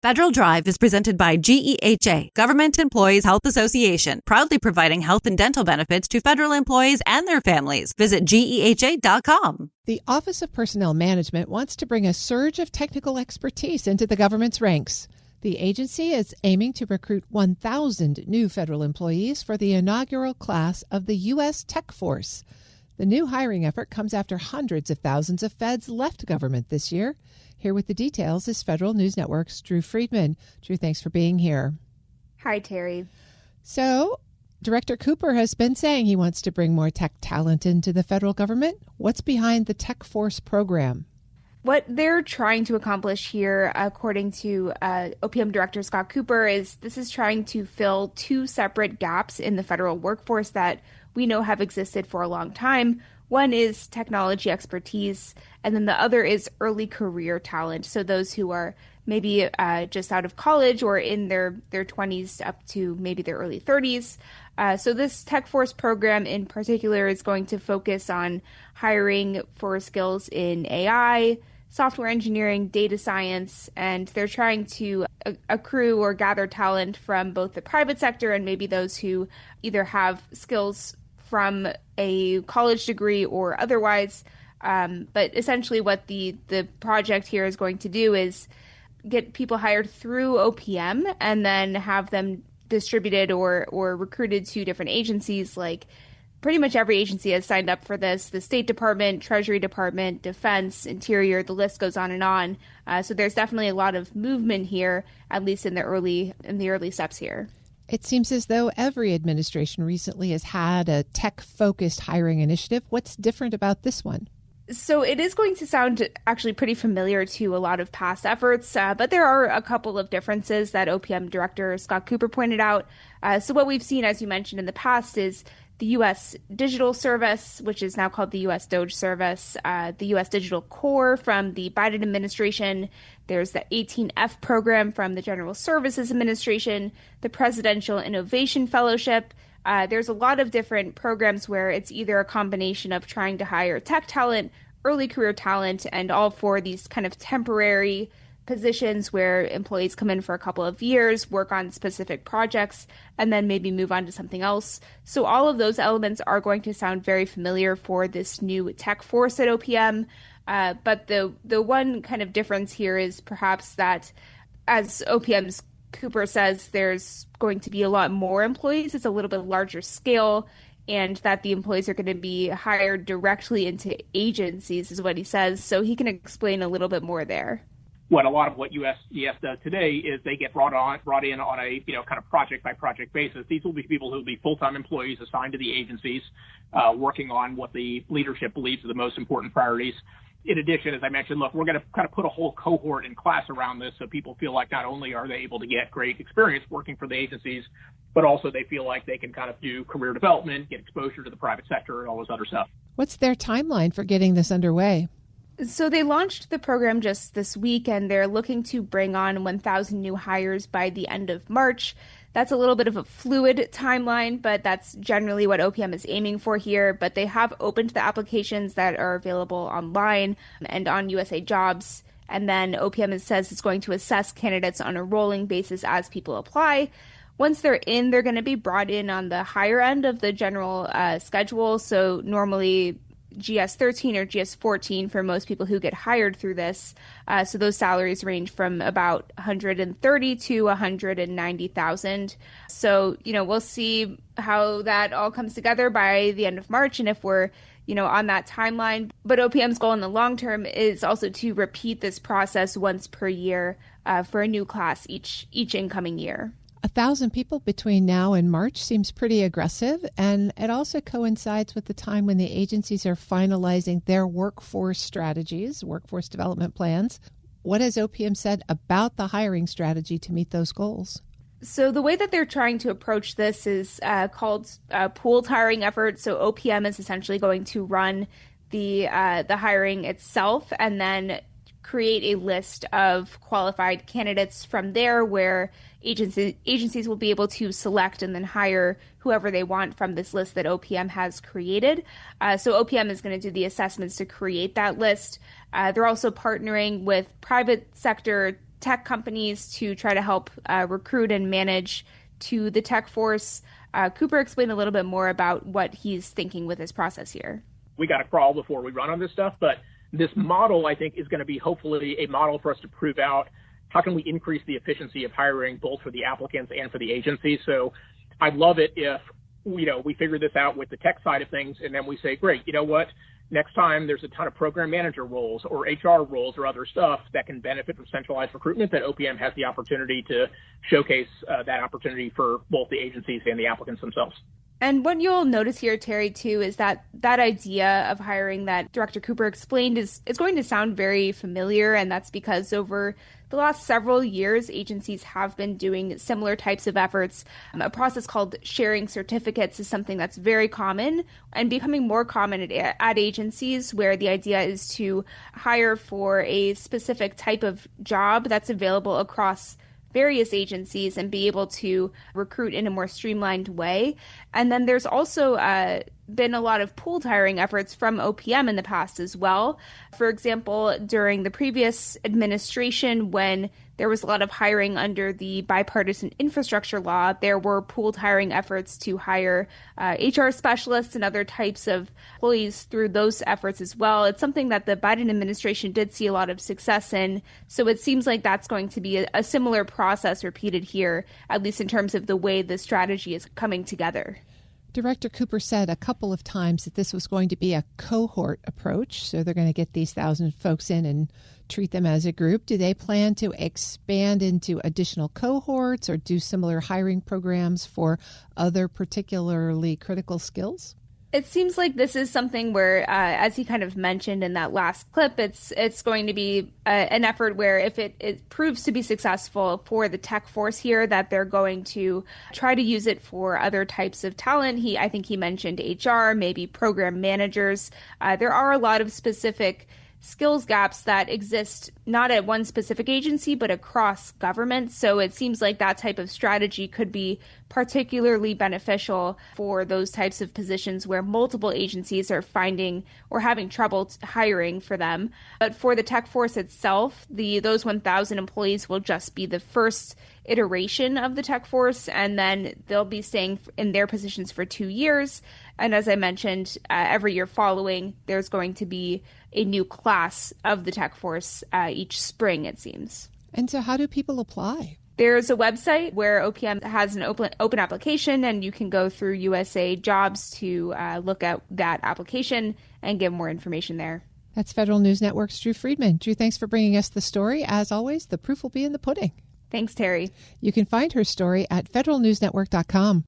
Federal Drive is presented by GEHA, Government Employees Health Association, proudly providing health and dental benefits to federal employees and their families. Visit GEHA.com. The Office of Personnel Management wants to bring a surge of technical expertise into the government's ranks. The agency is aiming to recruit 1,000 new federal employees for the inaugural class of the U.S. Tech Force. The new hiring effort comes after hundreds of thousands of feds left government this year. Here with the details is Federal News Network's Drew Friedman. Drew, thanks for being here. Hi, Terry. So, Director Cooper has been saying he wants to bring more tech talent into the federal government. What's behind the Tech Force program? What they're trying to accomplish here, according to OPM Director Scott Cooper, is this is trying to fill two separate gaps in the federal workforce that we know have existed for a long time. One is technology expertise, and then the other is early career talent. So those who are maybe just out of college or in their 20s up to maybe their early 30s. So this Tech Force program in particular is going to focus on hiring for skills in AI, software engineering, data science, and they're trying to accrue or gather talent from both the private sector and maybe those who either have skills from a college degree or otherwise. But essentially what the project here is going to do is get people hired through OPM and then have them distributed or recruited to different agencies. Like pretty much every agency has signed up for this. The State Department, Treasury Department, Defense, Interior, the list goes on and on. So there's definitely a lot of movement here, at least in the early steps here. It seems as though every administration recently has had a tech-focused hiring initiative. What's different about this one? So it is going to sound actually pretty familiar to a lot of past efforts, but there are a couple of differences that OPM Director Scott Cooper pointed out. So what we've seen, as you mentioned in the past, is the U.S. Digital Service, which is now called the U.S. DOGE Service, the U.S. Digital Corps from the Biden administration. There's the 18F program from the General Services Administration, the Presidential Innovation Fellowship. There's a lot of different programs where it's either a combination of trying to hire tech talent, early career talent, and all for these kind of temporary positions where employees come in for a couple of years, work on specific projects, and then maybe move on to something else. So all of those elements are going to sound very familiar for this new tech force at OPM. But the one kind of difference here is perhaps that, as OPM's Cooper says, there's going to be a lot more employees. It's a little bit larger scale, and that the employees are going to be hired directly into agencies is what he says. So he can explain a little bit more there. A lot of what USDS does today is they get brought in on a kind of project by project basis. These will be people who will be full-time employees assigned to the agencies, working on what the leadership believes are the most important priorities. In addition, as I mentioned, look, we're going to kind of put a whole cohort in class around this so people feel like not only are they able to get great experience working for the agencies, but also they feel like they can kind of do career development, get exposure to the private sector, and all this other stuff. What's their timeline for getting this underway? So they launched the program just this week, and they're looking to bring on 1,000 new hires by the end of March. That's a little bit of a fluid timeline, but that's generally what OPM is aiming for here. But they have opened the applications that are available online and on USA Jobs. And then OPM says it's going to assess candidates on a rolling basis as people apply. Once they're in, they're going to be brought in on the higher end of the general schedule. So normally GS-13 or GS-14 for most people who get hired through this. So those salaries range from about $130,000 to $190,000. So, we'll see how that all comes together by the end of March and if we're, on that timeline. But OPM's goal in the long term is also to repeat this process once per year for a new class each incoming year. 1,000 people between now and March seems pretty aggressive, and it also coincides with the time when the agencies are finalizing their workforce strategies, workforce development plans. What has OPM said about the hiring strategy to meet those goals? So the way that they're trying to approach this is called pooled hiring effort. So OPM is essentially going to run the hiring itself and then create a list of qualified candidates from there where agencies will be able to select and then hire whoever they want from this list that OPM has created. So OPM is going to do the assessments to create that list. They're also partnering with private sector tech companies to try to help recruit and manage to the tech force. Cooper explained a little bit more about what he's thinking with this process here. We got to crawl before we run on this stuff, but this model, I think, is going to be hopefully a model for us to prove out how can we increase the efficiency of hiring both for the applicants and for the agencies. So I'd love it if, we figure this out with the tech side of things, and then we say, great, you know what? Next time there's a ton of program manager roles or HR roles or other stuff that can benefit from centralized recruitment, that OPM has the opportunity to showcase that opportunity for both the agencies and the applicants themselves. And what you'll notice here, Terry, too, is that idea of hiring that Director Cooper explained is going to sound very familiar, and that's because over the last several years, agencies have been doing similar types of efforts. A process called sharing certificates is something that's very common and becoming more common at agencies, where the idea is to hire for a specific type of job that's available across various agencies and be able to recruit in a more streamlined way. And then there's also been a lot of pooled hiring efforts from OPM in the past as well. For example, during the previous administration, when there was a lot of hiring under the bipartisan infrastructure law, there were pooled hiring efforts to hire HR specialists and other types of employees through those efforts as well. It's something that the Biden administration did see a lot of success in. So it seems like that's going to be a similar process repeated here, at least in terms of the way the strategy is coming together. Director Cooper said a couple of times that this was going to be a cohort approach. So they're going to get these 1,000 folks in and treat them as a group. Do they plan to expand into additional cohorts or do similar hiring programs for other particularly critical skills? It seems like this is something where, as he kind of mentioned in that last clip, it's going to be an effort where if it proves to be successful for the tech force here, that they're going to try to use it for other types of talent. I think he mentioned HR, maybe program managers. There are a lot of specific skills gaps that exist not at one specific agency, but across government. So it seems like that type of strategy could be particularly beneficial for those types of positions where multiple agencies are finding or having trouble hiring for them. But for the tech force itself, those 1,000 employees will just be the first iteration of the tech force, and then they'll be staying in their positions for 2 years. And as I mentioned, every year following, there's going to be a new class of the tech force each spring, it seems. And so how do people apply? There's a website where OPM has an open application, and you can go through USA Jobs to look at that application and get more information there. That's Federal News Network's Drew Friedman. Drew, thanks for bringing us the story. As always, the proof will be in the pudding. Thanks, Terry. You can find her story at federalnewsnetwork.com.